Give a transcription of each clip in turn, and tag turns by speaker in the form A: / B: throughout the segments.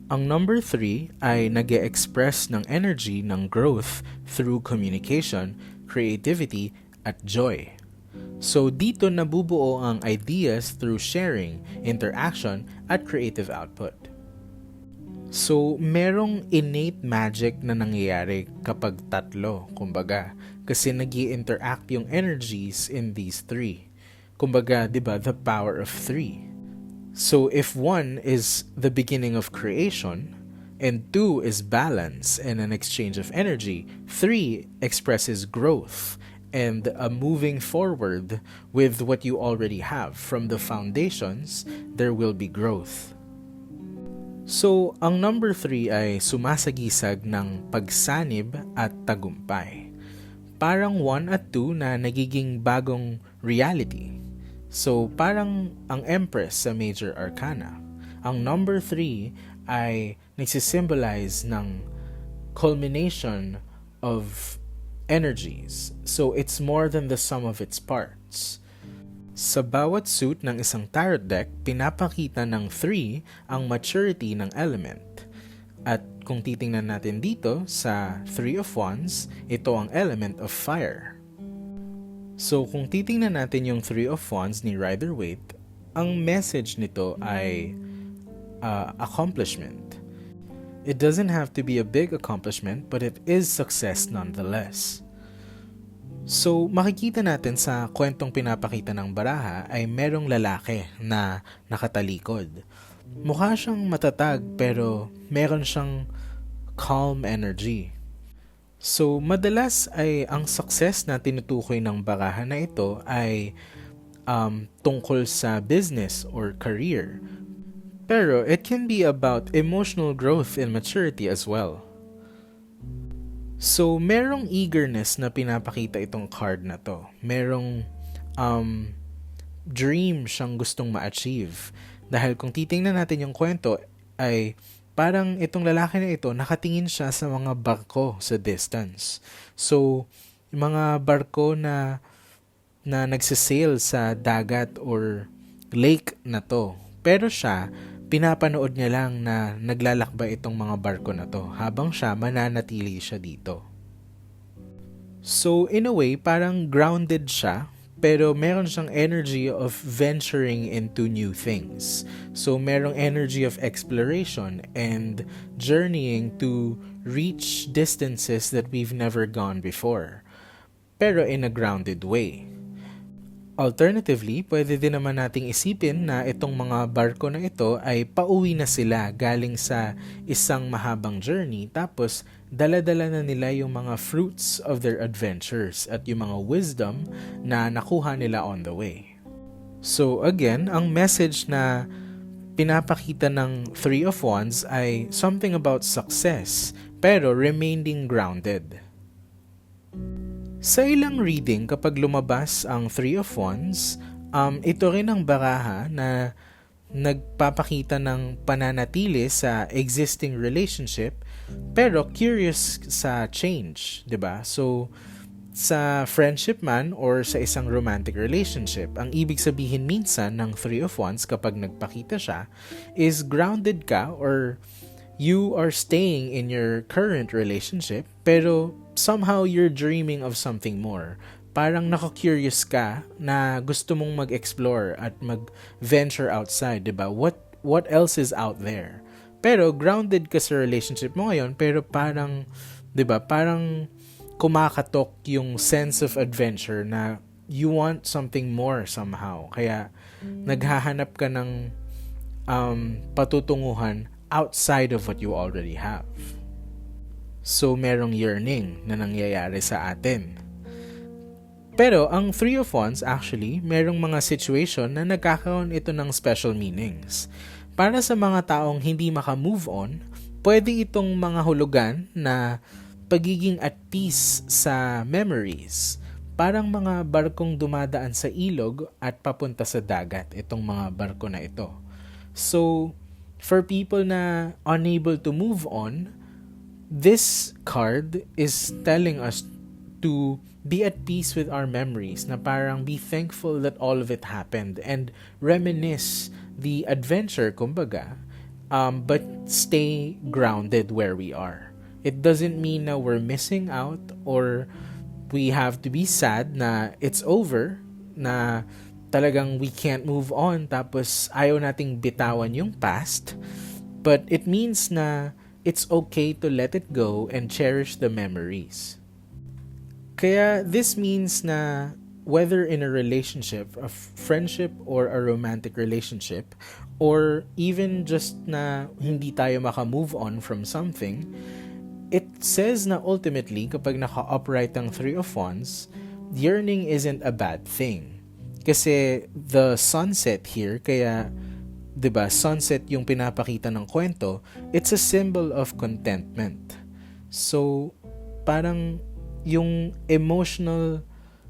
A: Ang number 3 ay nag-e-express ng energy ng growth through communication, creativity, at joy. So dito nabubuo ang ideas through sharing, interaction, at creative output. So merong innate magic na nangyayari kapag tatlo, kumbaga, kasi nag-i-interact yung energies in these three. Kumbaga, di ba, the power of three. So if one is the beginning of creation, and two is balance and an exchange of energy, three expresses growth and a moving forward with what you already have. From the foundations, there will be growth. So, ang number 3 ay sumasagisag ng pagsanib at tagumpay. Parang 1 at 2 na nagiging bagong reality. So, parang ang Empress sa Major Arcana. Ang number 3 ay nagsisimbolize ng culmination of energies. So, it's more than the sum of its parts. Sa bawat suit ng isang tarot deck, pinapakita ng 3 ang maturity ng element. At kung titingnan natin dito sa 3 of Wands, ito ang element of fire. So kung titingnan natin yung 3 of Wands ni Rider-Waite, ang message nito ay accomplishment. It doesn't have to be a big accomplishment, but it is success nonetheless. So, makikita natin sa kwentong pinapakita ng baraha ay merong lalaki na nakatalikod. Mukha siyang matatag pero meron siyang calm energy. So, madalas ay ang success na tinutukoy ng baraha na ito ay tungkol sa business or career. Pero it can be about emotional growth and maturity as well. So, merong eagerness na pinapakita itong card na to. Merong dream siyang gustong ma-achieve. Dahil kung titingnan natin yung kwento, ay parang itong lalaki na ito, nakatingin siya sa mga barko sa distance. So, mga barko na nagsasail sa dagat or lake na to. Pero siya, pinapanood niya lang na naglalakbay itong mga barko na to habang siya mananatili siya dito. So in a way, parang grounded siya pero meron siyang energy of venturing into new things. So merong energy of exploration and journeying to reach distances that we've never gone before. Pero in a grounded way. Alternatively, pwede din naman nating isipin na itong mga barko na ito ay pauwi na sila galing sa isang mahabang journey tapos dala-dala na nila yung mga fruits of their adventures at yung mga wisdom na nakuha nila on the way. So again, ang message na pinapakita ng 3 of Wands ay something about success pero remaining grounded. Sa ilang reading, kapag lumabas ang 3 of Wands, ito rin ang baraha na nagpapakita ng pananatili sa existing relationship pero curious sa change, 'di ba? So, sa friendship man or sa isang romantic relationship, ang ibig sabihin minsan ng 3 of Wands kapag nagpakita siya is grounded ka or you are staying in your current relationship pero somehow you're dreaming of something more. Parang naka-curious ka na gusto mong mag-explore at mag-venture outside, 'di ba? What else is out there? Pero grounded ka sa relationship mo ngayon, pero parang 'di ba? Parang kumakatok yung sense of adventure na you want something more somehow. Kaya naghahanap ka ng patutunguhan outside of what you already have. So, merong yearning na nangyayari sa atin. Pero, ang 3 of Wands actually, merong mga situation na nagkakaroon ito ng special meanings. Para sa mga taong hindi maka-move on, pwede itong mga hulugan na pagiging at peace sa memories. Parang mga barkong dumadaan sa ilog at papunta sa dagat, itong mga barko na ito. So, for people na unable to move on, this card is telling us to be at peace with our memories, na parang be thankful that all of it happened and reminisce the adventure, kumbaga, but stay grounded where we are. It doesn't mean na we're missing out or we have to be sad na it's over, na talagang we can't move on tapos ayaw nating bitawan yung past. But it means na it's okay to let it go and cherish the memories. Kaya this means na whether in a relationship, a friendship or a romantic relationship, or even just na hindi tayo maka-move on from something, it says na ultimately kapag naka-upright ang Three of Wands, yearning isn't a bad thing. Kasi the sunset here, kaya 'di ba, sunset yung pinapakita ng kwento, it's a symbol of contentment. So parang yung emotional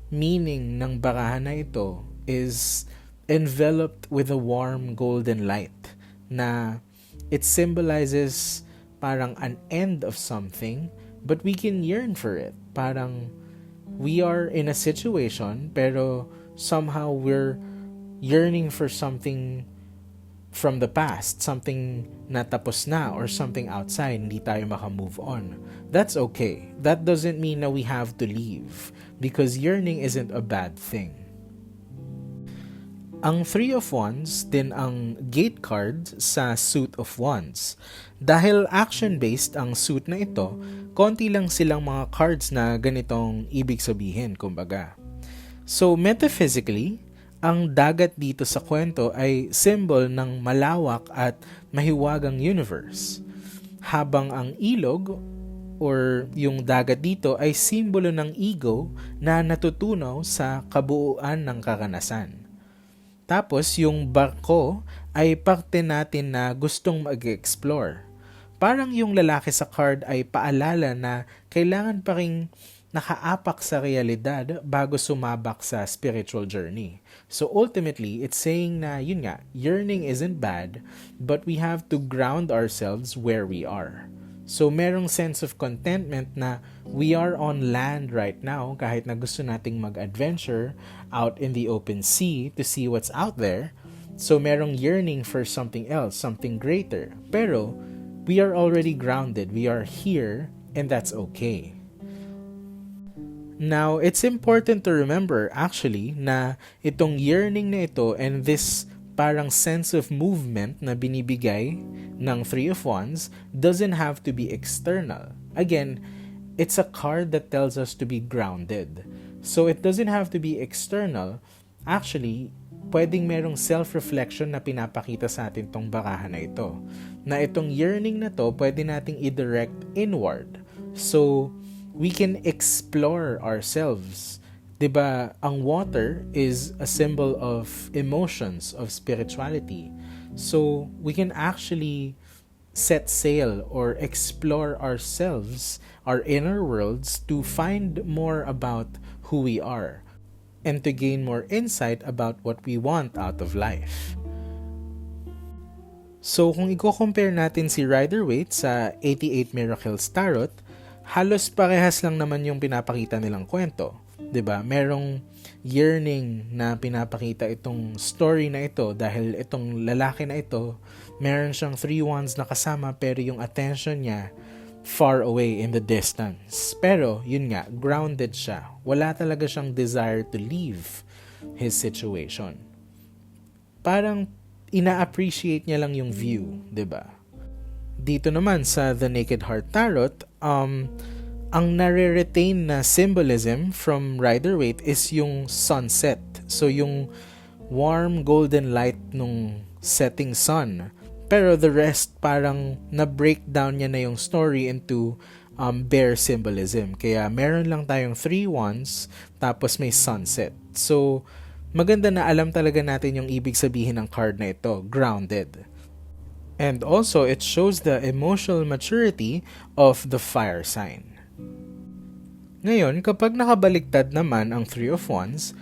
A: meaning ng barahan na ito is enveloped with a warm golden light na it symbolizes parang an end of something, but we can yearn for it. Parang we are in a situation pero somehow we're yearning for something from the past, something na tapos na or something outside, hindi tayo maka-move on. That's okay. That doesn't mean that we have to leave because yearning isn't a bad thing. Ang Three of Wands din ang gate card sa Suit of Wands. Dahil action-based ang suit na ito, konti lang silang mga cards na ganitong ibig sabihin, kumbaga. So metaphysically, ang dagat dito sa kwento ay symbol ng malawak at mahiwagang universe. Habang ang ilog or yung dagat dito ay simbolo ng ego na natutunaw sa kabuuan ng karanasan. Tapos yung barko ay parte natin na gustong mag-explore. Parang yung lalaki sa card ay paalala na kailangan pa ring nakaapak sa realidad bago sumabak sa spiritual journey. So ultimately, it's saying na yun nga, yearning isn't bad, but we have to ground ourselves where we are. So merong sense of contentment na we are on land right now kahit na gusto nating mag-adventure out in the open sea to see what's out there. So merong yearning for something else, something greater. Pero we are already grounded, we are here, and that's okay. Now, it's important to remember actually na itong yearning na ito and this parang sense of movement na binibigay ng Three of Wands doesn't have to be external. Again, it's a card that tells us to be grounded. So it doesn't have to be external. Actually, pwedeng merong self-reflection na pinapakita sa atin tong barahan na ito. Na itong yearning na to, pwede nating i-direct inward. So, we can explore ourselves. 'Di ba? Ang water is a symbol of emotions, of spirituality. So, we can actually set sail or explore ourselves, our inner worlds, to find more about who we are and to gain more insight about what we want out of life. So, kung i-compare natin si Rider-Waite sa 88 Miracles Tarot, halos parehas lang naman yung pinapakita nilang kwento. 'Di ba? Merong yearning na pinapakita itong story na ito dahil itong lalaki na ito, meron siyang 3 wands na kasama pero yung attention niya far away in the distance. Pero, yun nga, grounded siya. Wala talaga siyang desire to leave his situation. Parang ina-appreciate niya lang yung view, 'di ba? Dito naman sa The Naked Heart Tarot, ang nare-retain na symbolism from Rider-Waite is yung sunset. So yung warm golden light nung setting sun. Pero the rest parang na-breakdown niya na yung story into bare symbolism. Kaya meron lang tayong 3 wands tapos may sunset. So maganda na alam talaga natin yung ibig sabihin ng card na ito, grounded. And also, it shows the emotional maturity of the fire sign. Ngayon, kapag nakabaliktad naman ang Three of Wands,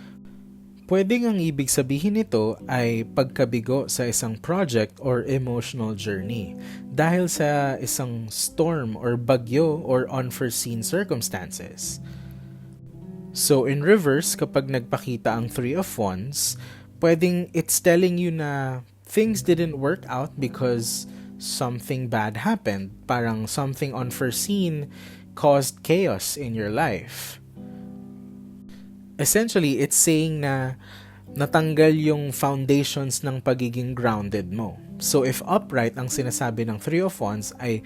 A: pwedeng ang ibig sabihin nito ay pagkabigo sa isang project or emotional journey dahil sa isang storm or bagyo or unforeseen circumstances. So, in reverse, kapag nagpakita ang Three of Wands, pwedeng it's telling you na things didn't work out because something bad happened. Parang something unforeseen caused chaos in your life. Essentially, it's saying na natanggal yung foundations ng pagiging grounded mo. So if upright ang sinasabi ng Three of Wands ay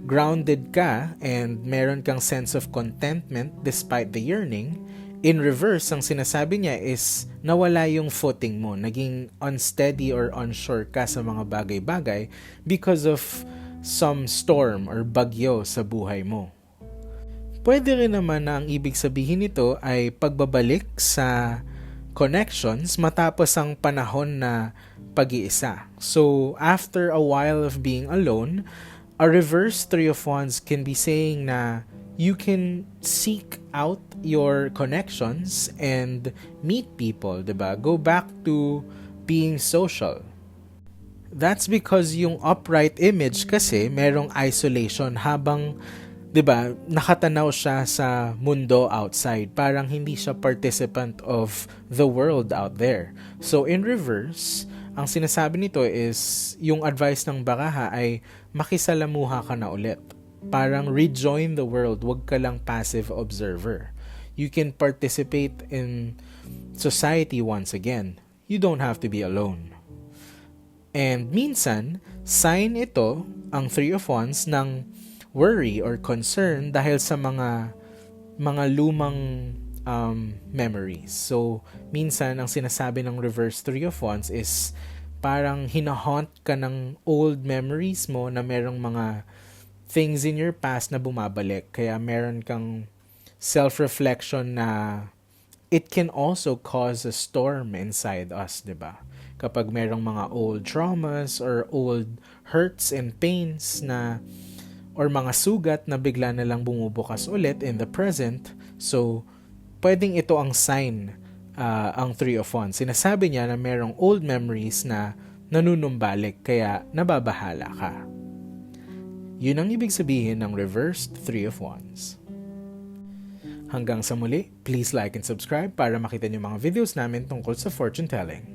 A: grounded ka and meron kang sense of contentment despite the yearning, in reverse, ang sinasabi niya is nawala yung footing mo, naging unsteady or unsure ka sa mga bagay-bagay because of some storm or bagyo sa buhay mo. Pwede rin naman na ang ibig sabihin nito ay pagbabalik sa connections matapos ang panahon na pag-iisa. So, after a while of being alone, a reverse Three of Wands can be saying na you can seek out your connections and meet people, diba? Go back to being social. That's because yung upright image kasi merong isolation habang, diba, nakatanaw siya sa mundo outside. Parang hindi siya participant of the world out there. So in reverse, ang sinasabi nito is yung advice ng baraha ay makisalamuha ka na ulit. Parang rejoin the world, wag ka lang passive observer. You can participate in society once again. You don't have to be alone. And minsan, sign ito, ang Three of Wands, ng worry or concern dahil sa mga lumang memories. So, minsan, ang sinasabi ng reverse Three of Wands is parang hinahaunt ka ng old memories mo na merong mga things in your past na bumabalik. Kaya meron kang self-reflection na it can also cause a storm inside us, diba? Kapag merong mga old traumas or old hurts and pains na or mga sugat na bigla na lang bumubukas ulit in the present. So, pwedeng ito ang sign, ang Three of Wands. Sinasabi niya na merong old memories na nanunumbalik kaya nababahala ka. Yun ang ibig sabihin ng reversed Three of Wands. Hanggang sa muli, please like and subscribe para makita niyo mga videos namin tungkol sa fortune telling.